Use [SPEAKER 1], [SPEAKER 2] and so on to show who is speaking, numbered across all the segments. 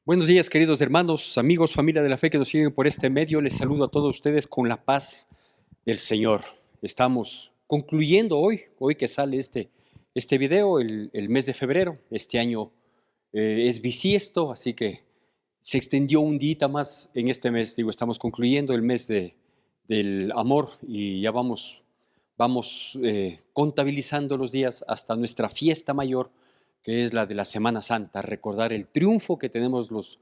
[SPEAKER 1] Buenos días, queridos hermanos, amigos, familia de la fe que nos siguen por este medio. Les saludo a todos ustedes con la paz del Señor. Estamos concluyendo hoy que sale este video, el mes de febrero. Este año es bisiesto, así que se extendió un día más en este mes. Digo, estamos concluyendo el mes del amor y ya vamos contabilizando los días hasta nuestra fiesta mayor, que es la de la Semana Santa, recordar el triunfo que tenemos los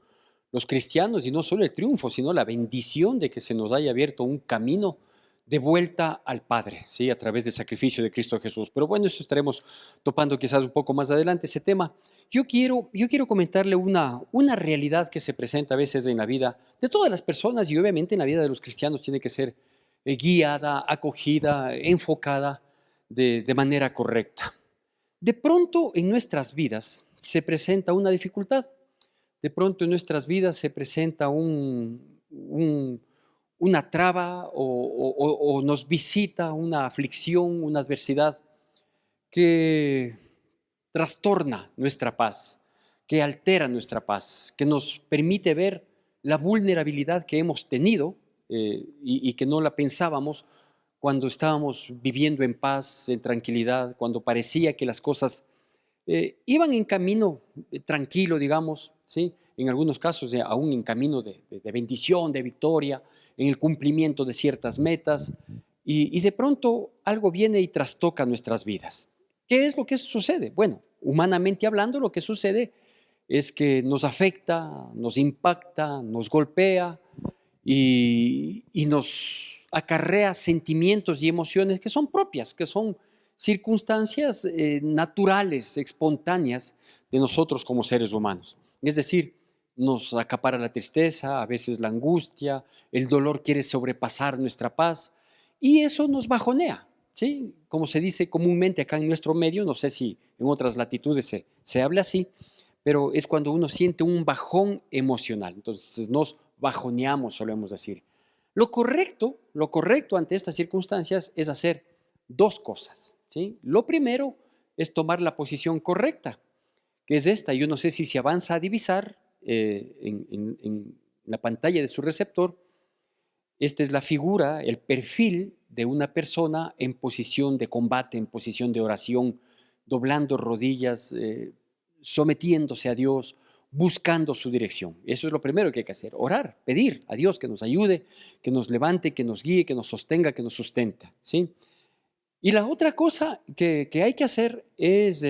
[SPEAKER 1] cristianos, y no solo el triunfo, sino la bendición de que se nos haya abierto un camino de vuelta al Padre, ¿sí? A través del sacrificio de Cristo Jesús. Pero bueno, eso estaremos topando quizás un poco más adelante ese tema. Yo quiero comentarle una realidad que se presenta a veces en la vida de todas las personas, y obviamente en la vida de los cristianos tiene que ser guiada, acogida, enfocada de manera correcta. De pronto en nuestras vidas se presenta una dificultad, de pronto en nuestras vidas se presenta una traba o nos visita una aflicción, una adversidad que trastorna nuestra paz, que altera nuestra paz, que nos permite ver la vulnerabilidad que hemos tenido y que no la pensábamos cuando estábamos viviendo en paz, en tranquilidad, cuando parecía que las cosas iban en camino tranquilo, digamos, ¿sí? En algunos casos aún en camino de bendición, de victoria, en el cumplimiento de ciertas metas, y de pronto algo viene y trastoca nuestras vidas. ¿Qué es lo que sucede? Bueno, humanamente hablando, lo que sucede es que nos afecta, nos impacta, nos golpea y nos acarrea sentimientos y emociones que son propias, que son circunstancias naturales, espontáneas de nosotros como seres humanos. Es decir, nos acapara la tristeza, a veces la angustia, el dolor quiere sobrepasar nuestra paz y eso nos bajonea, ¿sí? Como se dice comúnmente acá en nuestro medio, no sé si en otras latitudes se habla así, pero es cuando uno siente un bajón emocional. Entonces nos bajoneamos, solemos decir. Lo correcto ante estas circunstancias es hacer dos cosas, ¿sí? Lo primero es tomar la posición correcta, que es esta. Yo no sé si se avanza a divisar en la pantalla de su receptor. Esta es la figura, el perfil de una persona en posición de combate, en posición de oración, doblando rodillas, sometiéndose a Dios, buscando su dirección. Eso es lo primero que hay que hacer, orar, pedir a Dios que nos ayude, que nos levante, que nos guíe, que nos sostenga, que nos sustenta, ¿sí? Y la otra cosa que hay que hacer es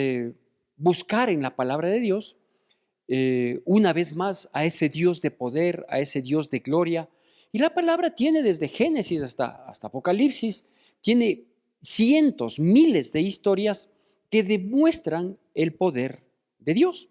[SPEAKER 1] buscar en la palabra de Dios una vez más a ese Dios de poder, a ese Dios de gloria. Y la palabra tiene desde Génesis hasta Apocalipsis, tiene cientos, miles de historias que demuestran el poder de Dios.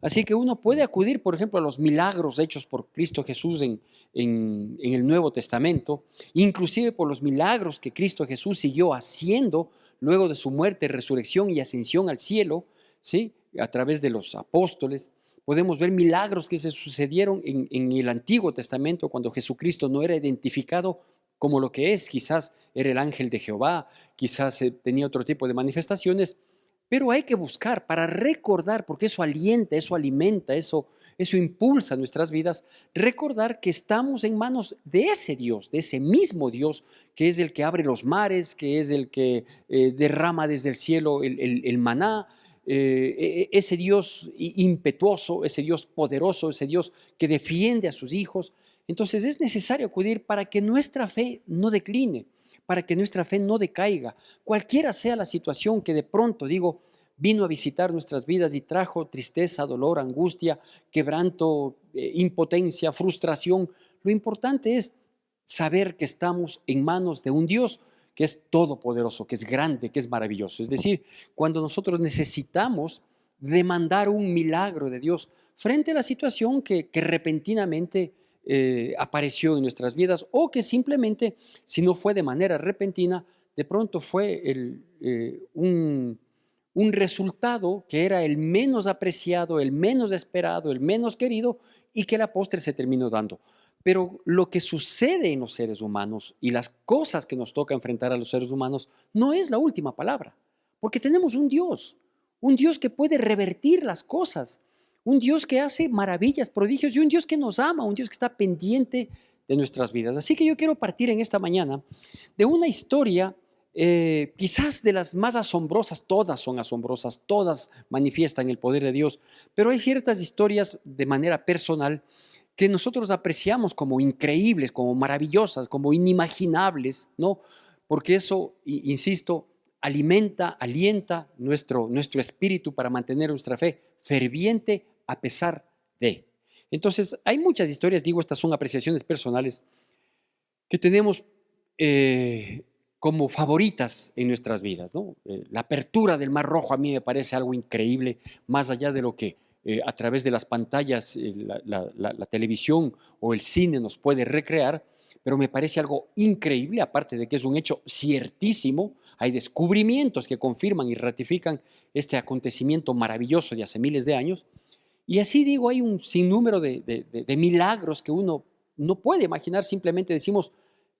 [SPEAKER 1] Así que uno puede acudir, por ejemplo, a los milagros hechos por Cristo Jesús en el Nuevo Testamento, inclusive por los milagros que Cristo Jesús siguió haciendo luego de su muerte, resurrección y ascensión al cielo, ¿sí? A través de los apóstoles. Podemos ver milagros que se sucedieron en el Antiguo Testamento cuando Jesucristo no era identificado como lo que es. Quizás era el ángel de Jehová, quizás tenía otro tipo de manifestaciones, pero hay que buscar para recordar, porque eso alienta, eso alimenta, eso impulsa nuestras vidas, recordar que estamos en manos de ese Dios, de ese mismo Dios, que es el que abre los mares, que es el que derrama desde el cielo el maná, ese Dios impetuoso, ese Dios poderoso, ese Dios que defiende a sus hijos. Entonces es necesario acudir para que nuestra fe no decline, para que nuestra fe no decaiga, cualquiera sea la situación que de pronto, digo, vino a visitar nuestras vidas y trajo tristeza, dolor, angustia, quebranto, impotencia, frustración. Lo importante es saber que estamos en manos de un Dios que es todopoderoso, que es grande, que es maravilloso. Es decir, cuando nosotros necesitamos demandar un milagro de Dios frente a la situación que repentinamente apareció en nuestras vidas, o que simplemente, si no fue de manera repentina, de pronto fue un resultado que era el menos apreciado, el menos esperado, el menos querido, y que a la postre se terminó dando. Pero lo que sucede en los seres humanos y las cosas que nos toca enfrentar a los seres humanos no es la última palabra, porque tenemos un Dios que puede revertir las cosas, un Dios que hace maravillas, prodigios y un Dios que nos ama, un Dios que está pendiente de nuestras vidas. Así que yo quiero partir en esta mañana de una historia quizás de las más asombrosas. Todas son asombrosas, todas manifiestan el poder de Dios, pero hay ciertas historias de manera personal que nosotros apreciamos como increíbles, como maravillosas, como inimaginables, ¿no? Porque eso, insisto, alienta nuestro espíritu para mantener nuestra fe ferviente a pesar de. Entonces, hay muchas historias, digo, estas son apreciaciones personales que tenemos como favoritas en nuestras vidas, ¿no? La apertura del Mar Rojo a mí me parece algo increíble, más allá de lo que a través de las pantallas, la televisión o el cine nos puede recrear, pero me parece algo increíble, aparte de que es un hecho ciertísimo. Hay descubrimientos que confirman y ratifican este acontecimiento maravilloso de hace miles de años. Y así digo, hay un sinnúmero de milagros que uno no puede imaginar. Simplemente decimos,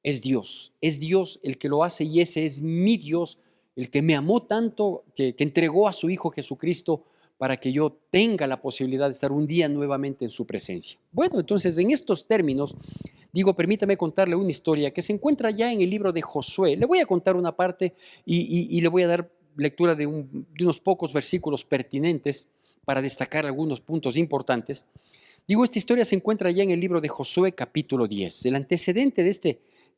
[SPEAKER 1] es Dios el que lo hace y ese es mi Dios, el que me amó tanto, que entregó a su Hijo Jesucristo para que yo tenga la posibilidad de estar un día nuevamente en su presencia. Bueno, entonces en estos términos, digo, permítame contarle una historia que se encuentra ya en el libro de Josué. Le voy a contar una parte y le voy a dar lectura de unos pocos versículos pertinentes para destacar algunos puntos importantes. Digo, esta historia se encuentra ya en el libro de Josué capítulo 10. El antecedente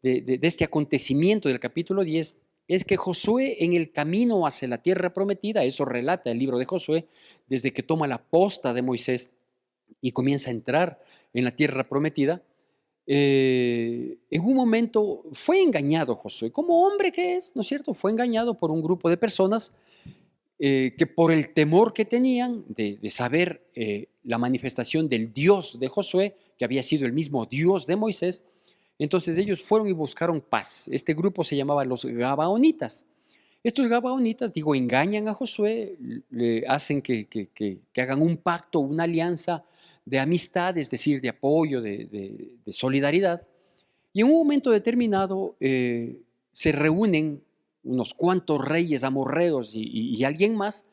[SPEAKER 1] de este acontecimiento del capítulo 10 es que Josué en el camino hacia la tierra prometida, eso relata el libro de Josué, desde que toma la posta de Moisés y comienza a entrar en la tierra prometida, en un momento fue engañado Josué, como hombre que es, ¿no es cierto? Fue engañado por un grupo de personas que por el temor que tenían de saber la manifestación del Dios de Josué, que había sido el mismo Dios de Moisés, entonces ellos fueron y buscaron paz. Este grupo se llamaba los Gabaonitas. Estos Gabaonitas, digo, engañan a Josué, le hacen que hagan un pacto, una alianza de amistad, es decir, de apoyo, de solidaridad. Y en un momento determinado se reúnen unos cuantos reyes amorreos y alguien más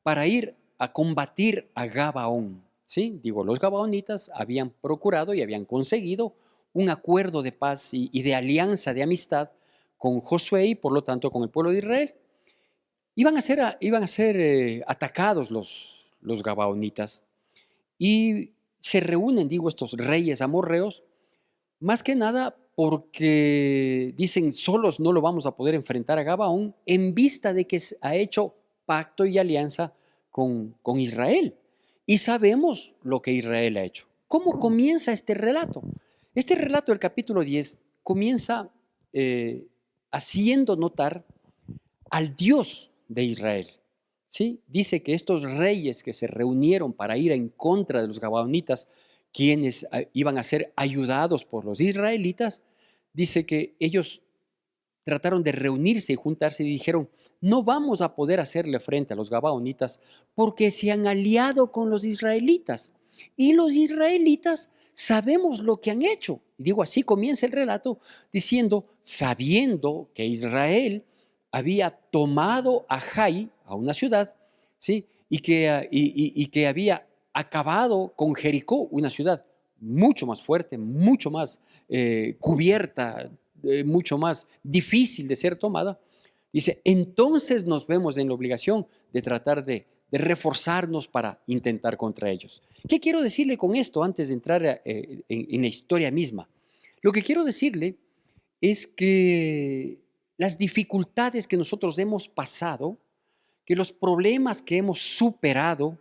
[SPEAKER 1] para ir a combatir a Gabaón. ¿Sí? Digo, los gabaonitas habían procurado y habían conseguido un acuerdo de paz y de alianza, de amistad con Josué y por lo tanto con el pueblo de Israel. Iban a ser atacados los gabaonitas y se reúnen, digo, estos reyes amorreos más que nada porque dicen, solos no lo vamos a poder enfrentar a Gabaón en vista de que ha hecho pacto y alianza con Israel. Y sabemos lo que Israel ha hecho. ¿Cómo comienza este relato? Este relato del capítulo 10 comienza haciendo notar al Dios de Israel. ¿Sí? Dice que estos reyes que se reunieron para ir en contra de los gabaonitas, quienes iban a ser ayudados por los israelitas, dice que ellos trataron de reunirse y juntarse y dijeron, no vamos a poder hacerle frente a los gabaonitas porque se han aliado con los israelitas. Y los israelitas sabemos lo que han hecho. Y digo, así comienza el relato diciendo, sabiendo que Israel había tomado a Jai, a una ciudad, ¿sí? y que había acabado con Jericó, una ciudad mucho más fuerte, mucho más cubierta, mucho más difícil de ser tomada. Dice, entonces nos vemos en la obligación de tratar de reforzarnos para intentar contra ellos. ¿Qué quiero decirle con esto antes de entrar en la historia misma? Lo que quiero decirle es que las dificultades que nosotros hemos pasado, que los problemas que hemos superado,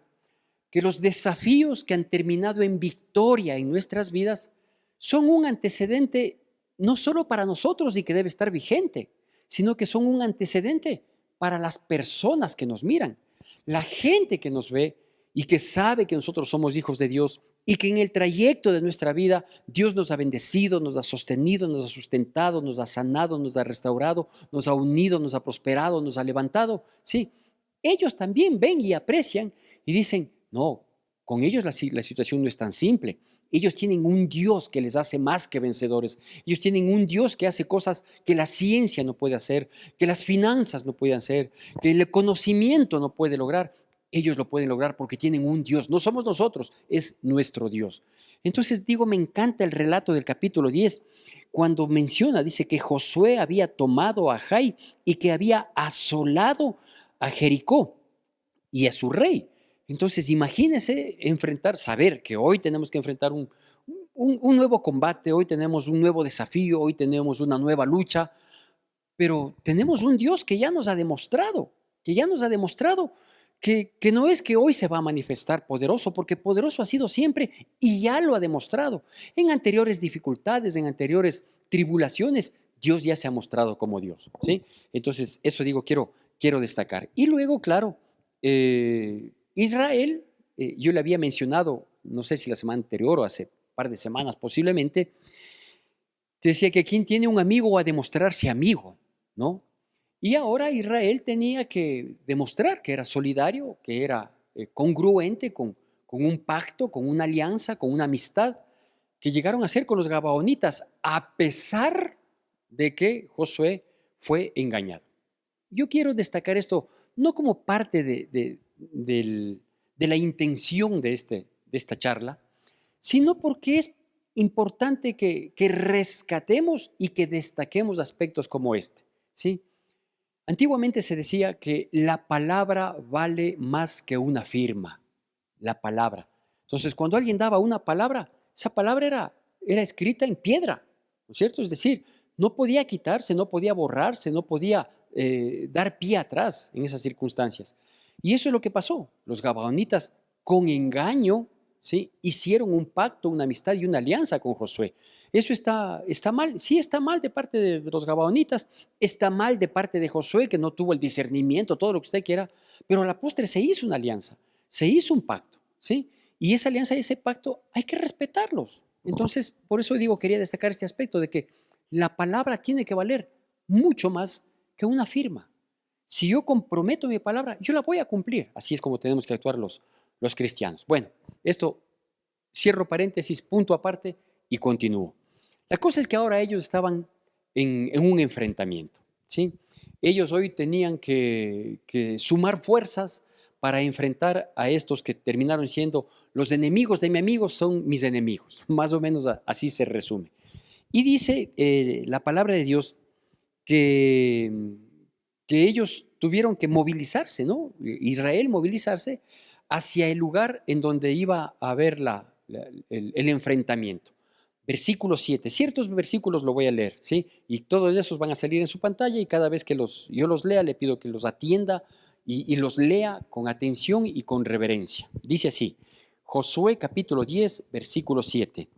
[SPEAKER 1] que los desafíos que han terminado en victoria en nuestras vidas son un antecedente no solo para nosotros y que debe estar vigente, sino que son un antecedente para las personas que nos miran, la gente que nos ve y que sabe que nosotros somos hijos de Dios y que en el trayecto de nuestra vida Dios nos ha bendecido, nos ha sostenido, nos ha sustentado, nos ha sanado, nos ha restaurado, nos ha unido, nos ha prosperado, nos ha levantado. Sí, ellos también ven y aprecian y dicen, no, con ellos la situación no es tan simple. Ellos tienen un Dios que les hace más que vencedores. Ellos tienen un Dios que hace cosas que la ciencia no puede hacer, que las finanzas no pueden hacer, que el conocimiento no puede lograr. ellos lo pueden lograr porque tienen un Dios. No somos nosotros, es nuestro Dios. Entonces digo, me encanta el relato del capítulo 10, cuando menciona, dice que Josué había tomado a Jai y que había asolado a Jericó y a su rey. Entonces imagínense enfrentar, saber que hoy tenemos que enfrentar un nuevo combate, hoy tenemos un nuevo desafío, hoy tenemos una nueva lucha, pero tenemos un Dios que ya nos ha demostrado, que ya nos ha demostrado que no es que hoy se va a manifestar poderoso, porque poderoso ha sido siempre y ya lo ha demostrado. En anteriores dificultades, en anteriores tribulaciones, Dios ya se ha mostrado como Dios, ¿sí? Entonces, eso digo, quiero destacar. Y luego, claro, Israel, yo le había mencionado, no sé si la semana anterior o hace un par de semanas posiblemente, que decía que quien tiene un amigo a demostrarse amigo, ¿no? Y ahora Israel tenía que demostrar que era solidario, que era congruente con un pacto, con una alianza, con una amistad que llegaron a hacer con los gabaonitas, a pesar de que Josué fue engañado. Yo quiero destacar esto no como parte de la intención de esta charla, sino porque es importante que rescatemos y que destaquemos aspectos como este, ¿sí? Antiguamente se decía que la palabra vale más que una firma, la palabra. Entonces, cuando alguien daba una palabra, esa palabra era escrita en piedra, ¿no es cierto? Es decir, no podía quitarse, no podía borrarse, no podía dar pie atrás en esas circunstancias. Y eso es lo que pasó. Los gabaonitas, con engaño, ¿sí?, hicieron un pacto, una amistad y una alianza con Josué. Eso está mal, sí está mal de parte de los gabaonitas, está mal de parte de Josué, que no tuvo el discernimiento, todo lo que usted quiera, pero a la postre se hizo una alianza, se hizo un pacto, ¿sí? Y esa alianza y ese pacto hay que respetarlos. Entonces, por eso digo, quería destacar este aspecto de que la palabra tiene que valer mucho más que una firma. Si yo comprometo mi palabra, yo la voy a cumplir. Así es como tenemos que actuar los cristianos. Bueno, esto cierro paréntesis, punto aparte y continúo. La cosa es que ahora ellos estaban en un enfrentamiento, ¿sí? Ellos hoy tenían que sumar fuerzas para enfrentar a estos que terminaron siendo los enemigos de mi amigo son mis enemigos. Más o menos así se resume. Y dice la palabra de Dios que, que ellos tuvieron que movilizarse, ¿no? Israel movilizarse hacia el lugar en donde iba a haber el enfrentamiento. Versículo 7. Ciertos versículos lo voy a leer, ¿sí? Y todos esos van a salir en su pantalla y cada vez que yo los lea le pido que los atienda y los lea con atención y con reverencia. Dice así, Josué capítulo 10, versículo 7.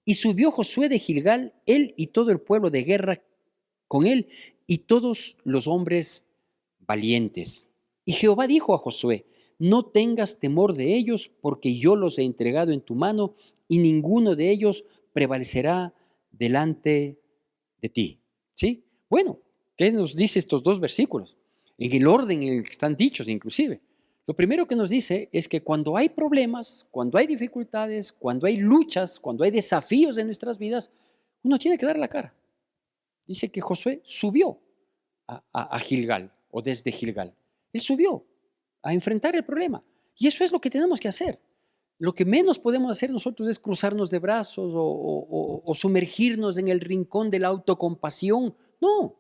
[SPEAKER 1] Y subió Josué de Gilgal, él y todo el pueblo de guerra con él y todos los hombres valientes. Y Jehová dijo a Josué, no tengas temor de ellos, porque yo los he entregado en tu mano, y ninguno de ellos prevalecerá delante de ti. ¿Sí? Bueno, ¿qué nos dice estos dos versículos? En el orden en el que están dichos, inclusive. Lo primero que nos dice es que cuando hay problemas, cuando hay dificultades, cuando hay luchas, cuando hay desafíos en nuestras vidas, uno tiene que dar la cara. Dice que Josué subió a Gilgal o desde Gilgal. Él subió a enfrentar el problema. Y eso es lo que tenemos que hacer. Lo que menos podemos hacer nosotros es cruzarnos de brazos o sumergirnos en el rincón de la autocompasión. No,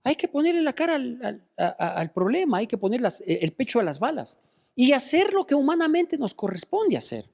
[SPEAKER 1] hay que ponerle la cara al problema, hay que poner el pecho a las balas y hacer lo que humanamente nos corresponde hacer.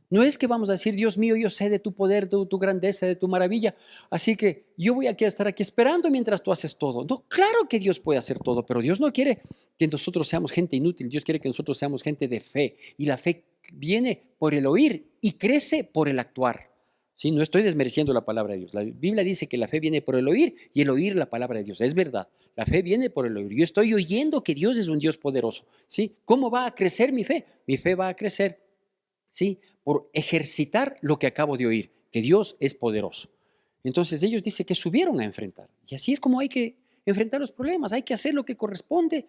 [SPEAKER 1] No es que vamos a decir, Dios mío, yo sé de tu poder, de tu grandeza, de tu maravilla, así que yo voy a estar aquí esperando mientras tú haces todo. No, claro que Dios puede hacer todo, pero Dios no quiere que nosotros seamos gente inútil, Dios quiere que nosotros seamos gente de fe, y la fe viene por el oír y crece por el actuar. ¿Sí? No estoy desmereciendo la palabra de Dios. La Biblia dice que la fe viene por el oír y el oír la palabra de Dios. Es verdad, la fe viene por el oír. Yo estoy oyendo que Dios es un Dios poderoso. ¿Sí? ¿Cómo va a crecer mi fe? Mi fe va a crecer, ¿sí?, por ejercitar lo que acabo de oír, que Dios es poderoso. Entonces ellos dicen que subieron a enfrentar. Y así es como hay que enfrentar los problemas. Hay que hacer lo que corresponde,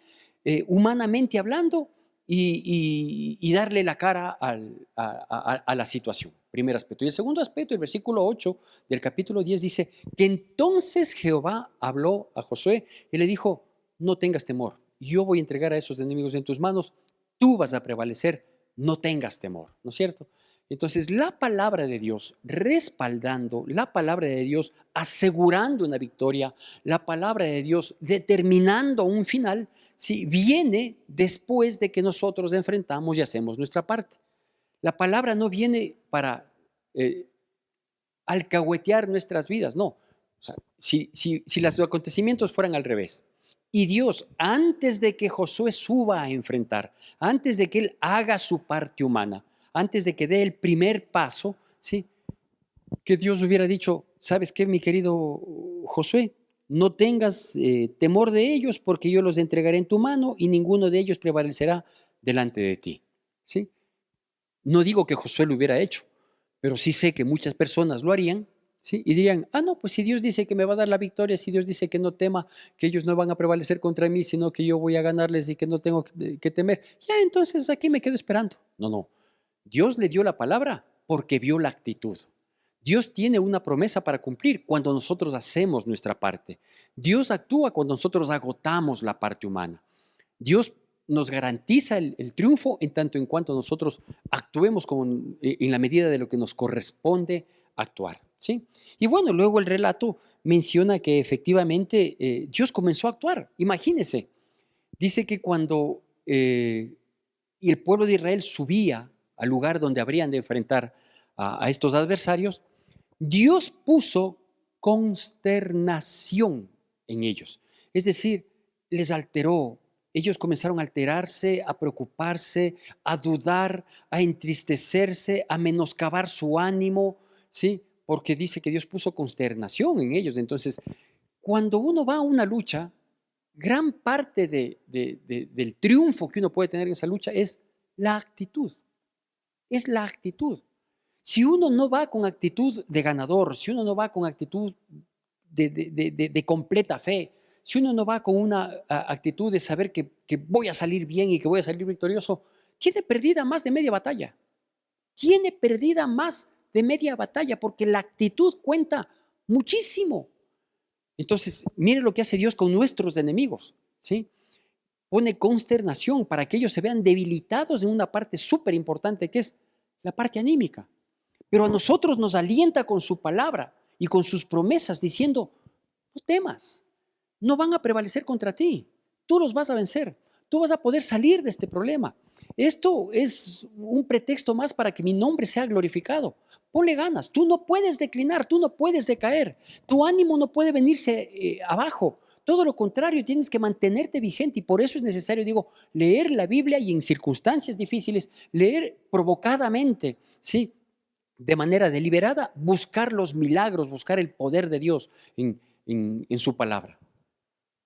[SPEAKER 1] humanamente hablando, y darle la cara a la situación. Primer aspecto. Y el segundo aspecto, el versículo 8 del capítulo 10 dice que entonces Jehová habló a Josué y le dijo, no tengas temor, yo voy a entregar a esos enemigos en tus manos, tú vas a prevalecer, no tengas temor, ¿no es cierto? Entonces, la palabra de Dios respaldando, la palabra de Dios asegurando una victoria, la palabra de Dios determinando un final, ¿sí? Viene después de que nosotros enfrentamos y hacemos nuestra parte. La palabra no viene para alcahuetear nuestras vidas, no. O sea, si los acontecimientos fueran al revés, y Dios, antes de que Josué suba a enfrentar, antes de que él haga su parte humana, antes de que dé el primer paso, ¿sí? Que Dios hubiera dicho, ¿sabes qué, mi querido Josué? No tengas temor de ellos porque yo los entregaré en tu mano y ninguno de ellos prevalecerá delante de ti, ¿sí? No digo que Josué lo hubiera hecho, pero sí sé que muchas personas lo harían, ¿sí? Y dirían, ah, no, pues si Dios dice que me va a dar la victoria, si Dios dice que no tema, que ellos no van a prevalecer contra mí, sino que yo voy a ganarles y que no tengo que temer, ya entonces aquí me quedo esperando. No, no. Dios le dio la palabra porque vio la actitud. Dios tiene una promesa para cumplir cuando nosotros hacemos nuestra parte. Dios actúa cuando nosotros agotamos la parte humana. Dios nos garantiza el triunfo en tanto en cuanto nosotros actuemos como en la medida de lo que nos corresponde actuar, ¿sí? Y bueno, luego el relato menciona que efectivamente Dios comenzó a actuar. Imagínense, dice que cuando y el pueblo de Israel subía al lugar donde habrían de enfrentar a estos adversarios, Dios puso consternación en ellos. Es decir, les alteró. Ellos comenzaron a alterarse, a preocuparse, a dudar, a entristecerse, a menoscabar su ánimo, ¿sí? Porque dice que Dios puso consternación en ellos. Entonces, cuando uno va a una lucha, gran parte del triunfo que uno puede tener en esa lucha es la actitud. Es la actitud. Si uno no va con actitud de ganador, si uno no va con actitud de completa fe, si uno no va con una actitud de saber que voy a salir bien y que voy a salir victorioso, tiene perdida más de media batalla. Tiene perdida más de media batalla porque la actitud cuenta muchísimo. Entonces, mire lo que hace Dios con nuestros enemigos, ¿sí? Pone consternación para que ellos se vean debilitados en una parte súper importante que es la parte anímica. Pero a nosotros nos alienta con su palabra y con sus promesas diciendo, no temas, no van a prevalecer contra ti, tú los vas a vencer, tú vas a poder salir de este problema. Esto es un pretexto más para que mi nombre sea glorificado. Ponle ganas, tú no puedes declinar, tú no puedes decaer, tu ánimo no puede venirse abajo. Todo lo contrario, tienes que mantenerte vigente y por eso es necesario, digo, leer la Biblia y en circunstancias difíciles, leer provocadamente, ¿sí? De manera deliberada, buscar los milagros, buscar el poder de Dios en su palabra.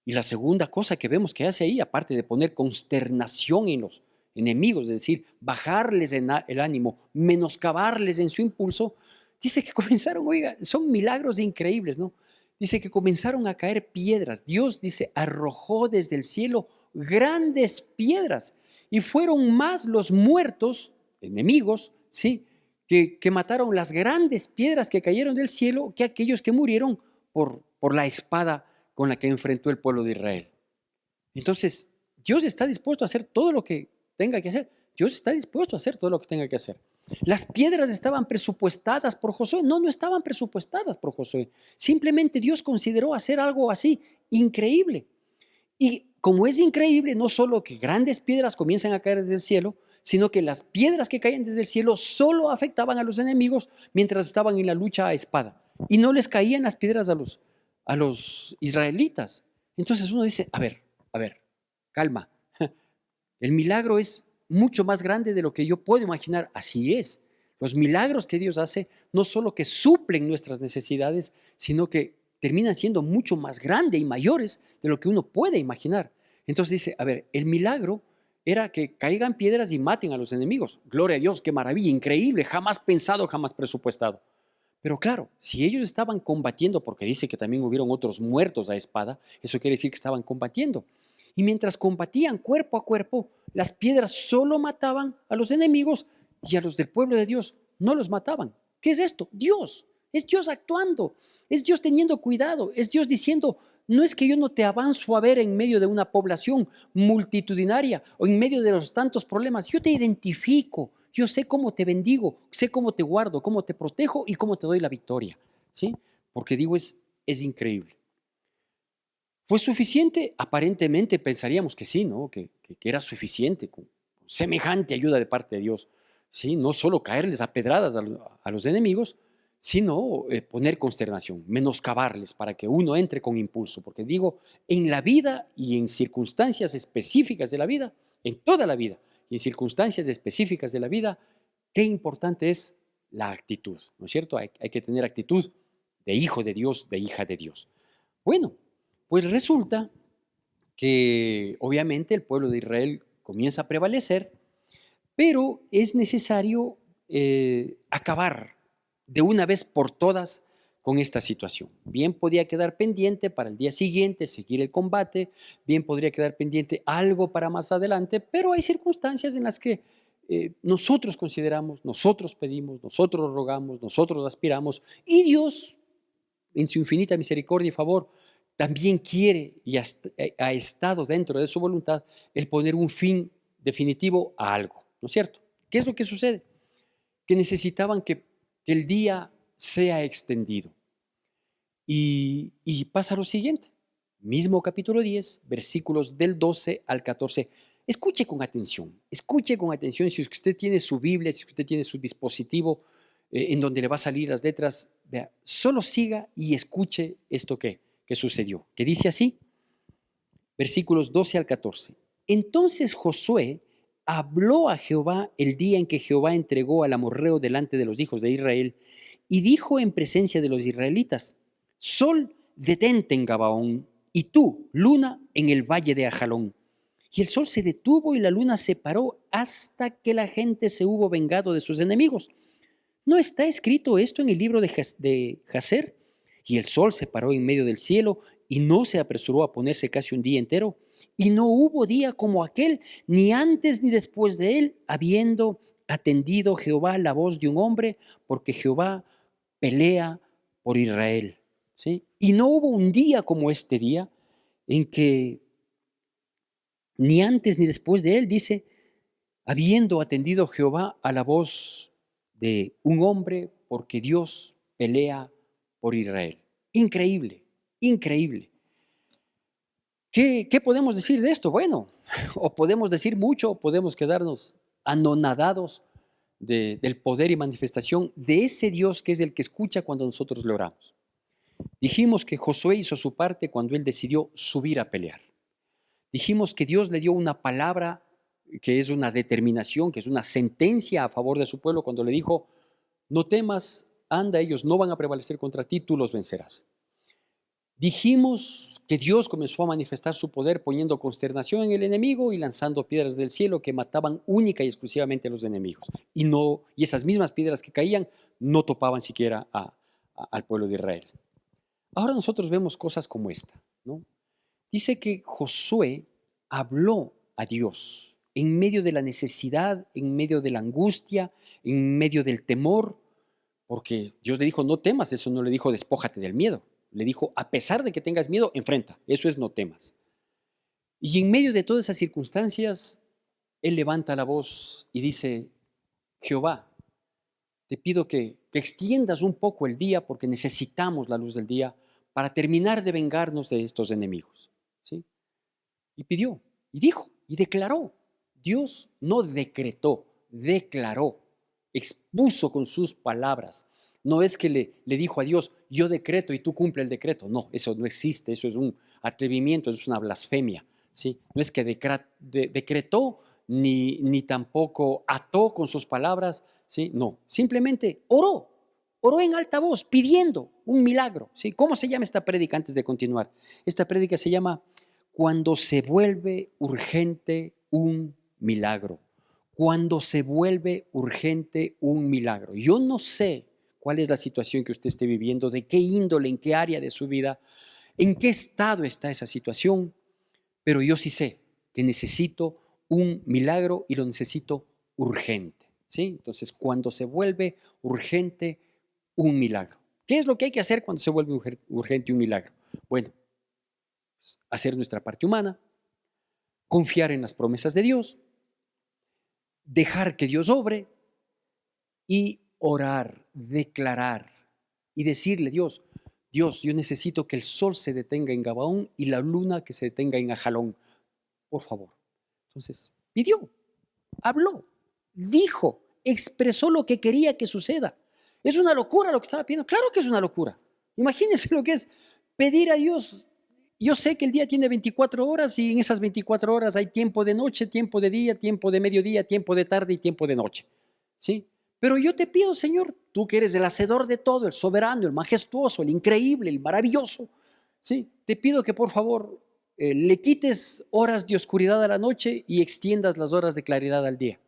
[SPEAKER 1] Y la segunda cosa que vemos que hace ahí, aparte de poner consternación en los enemigos, es decir, bajarles el ánimo, menoscabarles en su impulso, dice que comenzaron, oiga, son milagros increíbles, ¿no? Dice que comenzaron a caer piedras. Dios, dice, arrojó desde el cielo grandes piedras y fueron más los muertos, enemigos, ¿sí? Que mataron las grandes piedras que cayeron del cielo que aquellos que murieron por la espada con la que enfrentó el pueblo de Israel. Entonces, Dios está dispuesto a hacer todo lo que tenga que hacer. Dios está dispuesto a hacer todo lo que tenga que hacer. Las piedras estaban presupuestadas por Josué. No, no estaban presupuestadas por Josué. Simplemente Dios consideró hacer algo así increíble. Y como es increíble, no solo que grandes piedras comienzan a caer desde el cielo, sino que las piedras que caían desde el cielo solo afectaban a los enemigos mientras estaban en la lucha a espada. Y no les caían las piedras a los israelitas. Entonces uno dice, a ver, calma. El milagro es mucho más grande de lo que yo puedo imaginar. Así es. Los milagros que Dios hace no solo que suplen nuestras necesidades, sino que terminan siendo mucho más grandes y mayores de lo que uno puede imaginar. Entonces dice, a ver, el milagro era que caigan piedras y maten a los enemigos. Gloria a Dios, qué maravilla, increíble, jamás pensado, jamás presupuestado. Pero claro, si ellos estaban combatiendo, porque dice que también hubieron otros muertos a espada, eso quiere decir que estaban combatiendo. Y mientras combatían cuerpo a cuerpo, las piedras solo mataban a los enemigos y a los del pueblo de Dios no los mataban. ¿Qué es esto? Dios. Es Dios actuando. Es Dios teniendo cuidado. Es Dios diciendo, No es que yo no te avanzo a ver en medio de una población multitudinaria o en medio de los tantos problemas. Yo te identifico, yo sé cómo te bendigo, sé cómo te guardo, cómo te protejo y cómo te doy la victoria. ¿Sí? Porque digo, es increíble. ¿Fue suficiente? Aparentemente pensaríamos que sí, ¿no? Que era suficiente con semejante ayuda de parte de Dios. Sí, no solo caerles a pedradas a los enemigos, sino poner consternación, menoscabarles para que uno entre con impulso. Porque digo, en la vida y en circunstancias específicas de la vida, en toda la vida y en circunstancias específicas de la vida, qué importante es la actitud, ¿no es cierto? Hay que tener actitud de hijo de Dios, de hija de Dios. Bueno, pues resulta que obviamente el pueblo de Israel comienza a prevalecer, pero es necesario acabar de una vez por todas con esta situación. Bien podía quedar pendiente para el día siguiente, seguir el combate, bien podría quedar pendiente algo para más adelante, pero hay circunstancias en las que nosotros consideramos, nosotros pedimos, nosotros rogamos, nosotros aspiramos, y Dios, en su infinita misericordia y favor, también quiere y ha estado dentro de su voluntad el poner un fin definitivo a algo, ¿no es cierto? ¿Qué es lo que sucede? Que necesitaban que el día sea extendido. Y pasa lo siguiente, mismo capítulo 10, versículos del 12 al 14. Escuche con atención, si usted tiene su Biblia, si usted tiene su dispositivo en donde le va a salir las letras, vea, solo siga y escuche esto que sucedió, que dice así, versículos 12 al 14. Entonces Josué habló a Jehová el día en que Jehová entregó al amorreo delante de los hijos de Israel y dijo en presencia de los israelitas, Sol, detente en Gabaón, y tú, luna, en el valle de Ajalón. Y el sol se detuvo y la luna se paró hasta que la gente se hubo vengado de sus enemigos. ¿No está escrito esto en el libro de Jacer? Y el sol se paró en medio del cielo y no se apresuró a ponerse casi un día entero. Y no hubo día como aquel, ni antes ni después de él, habiendo atendido Jehová la voz de un hombre, porque Jehová pelea por Israel. ¿Sí? Y no hubo un día como este día en que ni antes ni después de él, dice, habiendo atendido Jehová a la voz de un hombre, porque Dios pelea por Israel. Increíble, increíble. ¿Qué podemos decir de esto? Bueno, o podemos decir mucho, o podemos quedarnos anonadados del poder y manifestación de ese Dios que es el que escucha cuando nosotros le oramos. Dijimos que Josué hizo su parte cuando él decidió subir a pelear. Dijimos que Dios le dio una palabra que es una determinación, que es una sentencia a favor de su pueblo cuando le dijo, no temas, anda, ellos no van a prevalecer contra ti, tú los vencerás. Dijimos que Dios comenzó a manifestar su poder poniendo consternación en el enemigo y lanzando piedras del cielo que mataban única y exclusivamente a los enemigos. Y esas mismas piedras que caían no topaban siquiera al pueblo de Israel. Ahora nosotros vemos cosas como esta, ¿no? Dice que Josué habló a Dios en medio de la necesidad, en medio de la angustia, en medio del temor, porque Dios le dijo, no temas, eso no le dijo, despójate del miedo. Le dijo, a pesar de que tengas miedo, enfrenta, eso es no temas. Y en medio de todas esas circunstancias, él levanta la voz y dice, Jehová, te pido que extiendas un poco el día porque necesitamos la luz del día para terminar de vengarnos de estos enemigos. ¿Sí? Y pidió, y dijo, y declaró. Dios no decretó, declaró, expuso con sus palabras. No es que le dijo a Dios, yo decreto y tú cumple el decreto. No, eso no existe, eso es un atrevimiento, eso es una blasfemia. ¿Sí? No es que decretó ni tampoco ató con sus palabras. ¿Sí? No, simplemente oró en alta voz pidiendo un milagro. ¿Sí? ¿Cómo se llama esta prédica antes de continuar? Esta prédica se llama cuando se vuelve urgente un milagro. Cuando se vuelve urgente un milagro. Yo no sé cuál es la situación que usted esté viviendo, de qué índole, en qué área de su vida, en qué estado está esa situación, pero yo sí sé que necesito un milagro y lo necesito urgente. ¿Sí? Entonces, cuando se vuelve urgente un milagro. ¿Qué es lo que hay que hacer cuando se vuelve urgente un milagro? Bueno, Hacer nuestra parte humana, confiar en las promesas de Dios, dejar que Dios obre y orar, declarar y decirle: Dios, Dios, yo necesito que el sol se detenga en Gabaón y la luna que se detenga en Ajalón, por favor. Entonces, pidió, habló, dijo, expresó lo que quería que suceda. ¿Es una locura lo que estaba pidiendo? Claro que es una locura. Imagínense lo que es pedir a Dios. Yo sé que el día tiene 24 horas y en esas 24 horas hay tiempo de noche, tiempo de día, tiempo de mediodía, tiempo de tarde y tiempo de noche. ¿Sí? Pero yo te pido, Señor, tú que eres el hacedor de todo, el soberano, el majestuoso, el increíble, el maravilloso, ¿sí? Te pido que por favor le quites horas de oscuridad a la noche y extiendas las horas de claridad al día.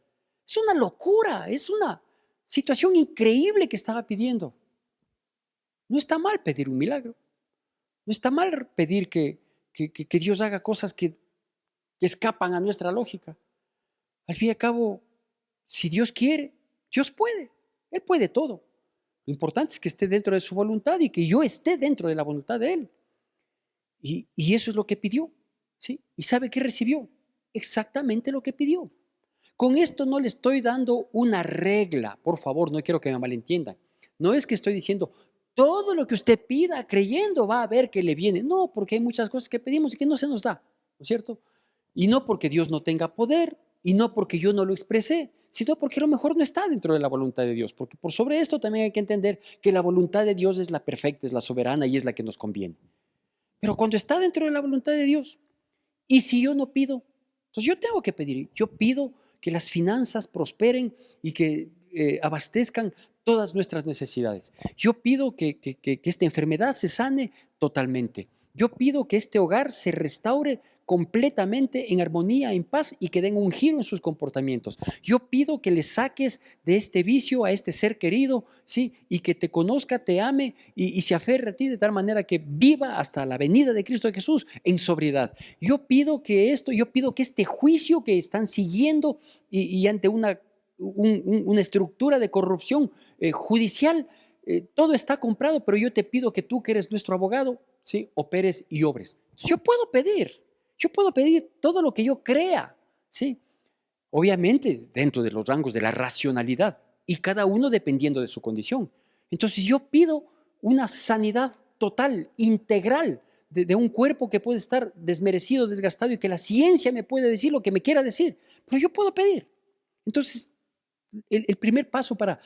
[SPEAKER 1] Es una locura, es una situación increíble que estaba pidiendo. No está mal pedir un milagro, no está mal pedir que Dios haga cosas que escapan a nuestra lógica. Al fin y al cabo, si Dios quiere, Dios puede, Él puede todo. Lo importante es que esté dentro de su voluntad y que yo esté dentro de la voluntad de Él. Y eso es lo que pidió, ¿sí? ¿Y sabe qué recibió? Exactamente lo que pidió. Con esto no le estoy dando una regla, por favor, no quiero que me malentiendan. No es que estoy diciendo, todo lo que usted pida creyendo va a ver que le viene. No, porque hay muchas cosas que pedimos y que no se nos da, ¿no es cierto? Y no porque Dios no tenga poder, y no porque yo no lo expresé, sino porque a lo mejor no está dentro de la voluntad de Dios. Porque por sobre esto también hay que entender que la voluntad de Dios es la perfecta, es la soberana y es la que nos conviene. Pero cuando está dentro de la voluntad de Dios, y si yo no pido, entonces yo tengo que pedir. Yo pido que las finanzas prosperen y que abastezcan todas nuestras necesidades. Yo pido que esta enfermedad se sane totalmente. Yo pido que este hogar se restaure completamente en armonía, en paz y que den un giro en sus comportamientos. Yo pido que le saques de este vicio a este ser querido, ¿sí? Y que te conozca, te ame y se aferre a ti de tal manera que viva hasta la venida de Cristo Jesús en sobriedad. Yo pido que este juicio que están siguiendo y ante una estructura de corrupción judicial, todo está comprado, pero yo te pido que tú, que eres nuestro abogado, ¿sí? Operes y obres. Yo puedo pedir todo lo que yo crea, ¿sí? Obviamente dentro de los rangos de la racionalidad y cada uno dependiendo de su condición. Entonces yo pido una sanidad total, integral, de un cuerpo que puede estar desmerecido, desgastado y que la ciencia me puede decir lo que me quiera decir, pero yo puedo pedir. Entonces, el primer paso para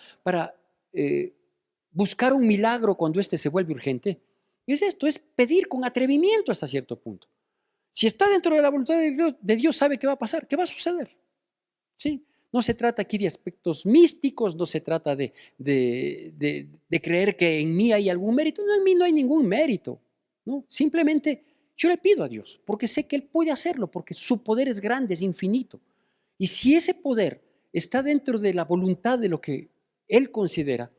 [SPEAKER 1] buscar un milagro cuando éste se vuelve urgente es esto, es pedir con atrevimiento hasta cierto punto. Si está dentro de la voluntad de Dios, sabe qué va a pasar, qué va a suceder. ¿Sí? No se trata aquí de aspectos místicos, no se trata de creer que en mí hay algún mérito. No, en mí no hay ningún mérito, ¿no? Simplemente yo le pido a Dios, porque sé que Él puede hacerlo, porque su poder es grande, es infinito. Y si ese poder está dentro de la voluntad de lo que Él considera,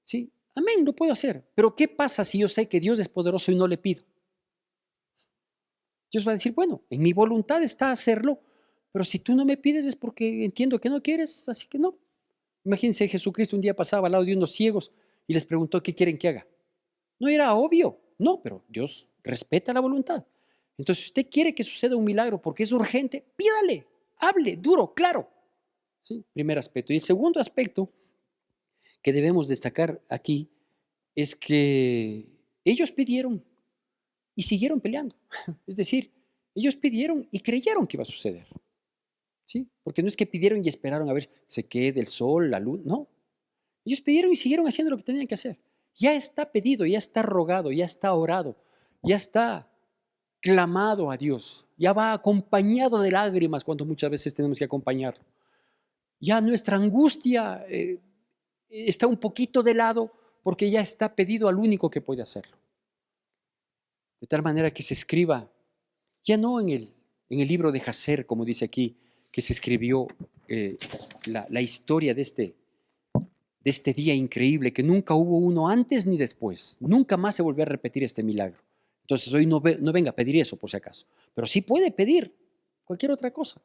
[SPEAKER 1] ¿sí? Amén, lo puedo hacer. Pero ¿qué pasa si yo sé que Dios es poderoso y no le pido? Dios va a decir, bueno, en mi voluntad está hacerlo, pero si tú no me pides es porque entiendo que no quieres, así que no. Imagínense, Jesucristo un día pasaba al lado de unos ciegos y les preguntó, ¿qué quieren que haga? No era obvio, no, pero Dios respeta la voluntad. Entonces, si usted quiere que suceda un milagro porque es urgente, pídale, hable, duro, claro. ¿Sí? Primer aspecto. Y el segundo aspecto que debemos destacar aquí es que ellos pidieron y siguieron peleando. Es decir, ellos pidieron y creyeron que iba a suceder. ¿Sí? Porque no es que pidieron y esperaron a ver se quede el sol, la luz, no. Ellos pidieron y siguieron haciendo lo que tenían que hacer. Ya está pedido, ya está rogado, ya está orado, ya está clamado a Dios, ya va acompañado de lágrimas cuando muchas veces tenemos que acompañarlo. Ya nuestra angustia está un poquito de lado porque ya está pedido al único que puede hacerlo. De tal manera que se escriba, ya no en el libro de Jacer, como dice aquí, que se escribió la historia de este día increíble, que nunca hubo uno antes ni después. Nunca más se volvió a repetir este milagro. Entonces hoy no venga a pedir eso, por si acaso. Pero sí puede pedir cualquier otra cosa.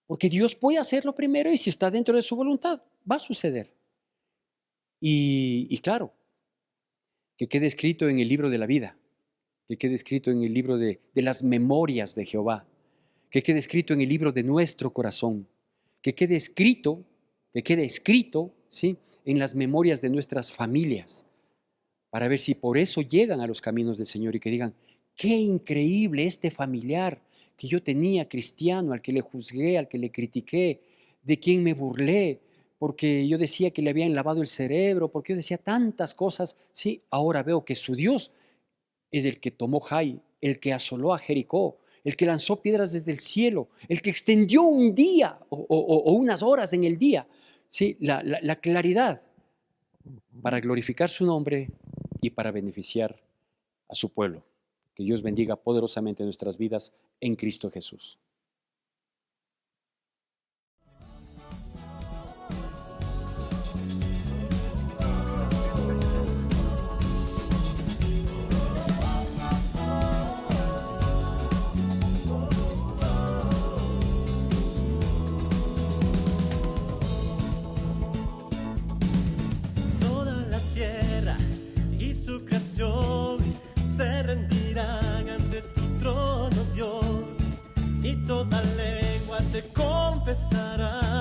[SPEAKER 1] Porque Dios puede hacerlo primero y si está dentro de su voluntad, va a suceder. Y claro, que quede escrito en el libro de la vida que quede escrito en el libro de las memorias de Jehová, que quede escrito en el libro de nuestro corazón, que quede escrito, ¿sí?, en las memorias de nuestras familias, para ver si por eso llegan a los caminos del Señor y que digan, qué increíble este familiar que yo tenía cristiano, al que le juzgué, al que le critiqué, de quien me burlé, porque yo decía que le habían lavado el cerebro, porque yo decía tantas cosas, sí, ahora veo que su Dios es el que tomó Jai, el que asoló a Jericó, el que lanzó piedras desde el cielo, el que extendió un día o unas horas en el día, sí, la claridad para glorificar su nombre y para beneficiar a su pueblo. Que Dios bendiga poderosamente nuestras vidas en Cristo Jesús.
[SPEAKER 2] Toda la tierra y su creación se rendirán ante tu trono, Dios, y toda lengua te confesará